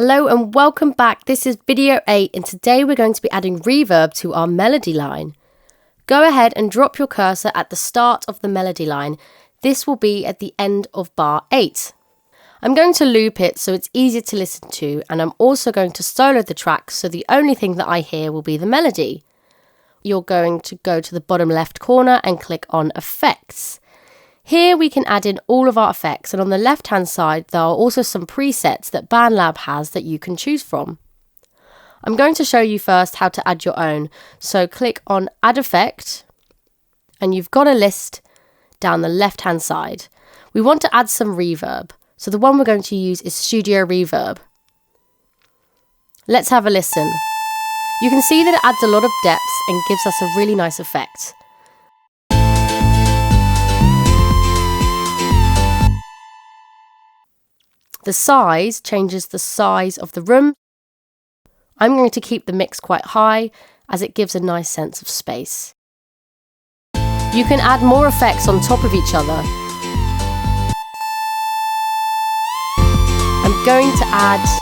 Hello and welcome back. This is video 8 and today we're going to be adding reverb to our melody line. Go ahead and drop your cursor at the start of the melody line. This will be at the end of bar 8. I'm going to loop it so it's easier to listen to, and I'm also going to solo the track so the only thing that I hear will be the melody. You're going to go to the bottom left corner and click on Effects. Here we can add in all of our effects, and on the left hand side there are also some presets that BandLab has that you can choose from. I'm going to show you first how to add your own, so click on Add Effect and you've got a list down the left hand side. We want to add some reverb, so the one we're going to use is Studio Reverb. Let's have a listen. You can see that it adds a lot of depth and gives us a really nice effect. The size changes the size of the room. I'm going to keep the mix quite high as it gives a nice sense of space. You can add more effects on top of each other. I'm going to add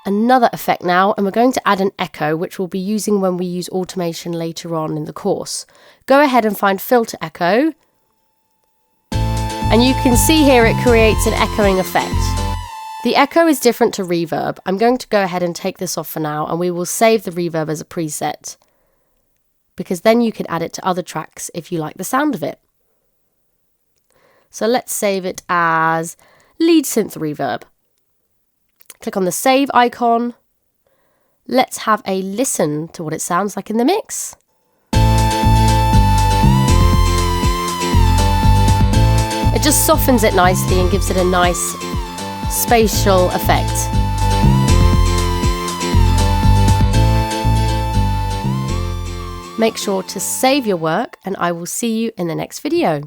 another effect now, and we're going to add an echo, which we'll be using when we use automation later on in the course. Go ahead and find Filter Echo. And you can see here it creates an echoing effect. The echo is different to reverb. I'm going to go ahead and take this off for now, and we will save the reverb as a preset, because then you can add it to other tracks if you like the sound of it. So let's save it as lead synth reverb. Click on the save icon. Let's have a listen to what it sounds like in the mix. It just softens it nicely and gives it a nice spatial effect. Make sure to save your work, and I will see you in the next video.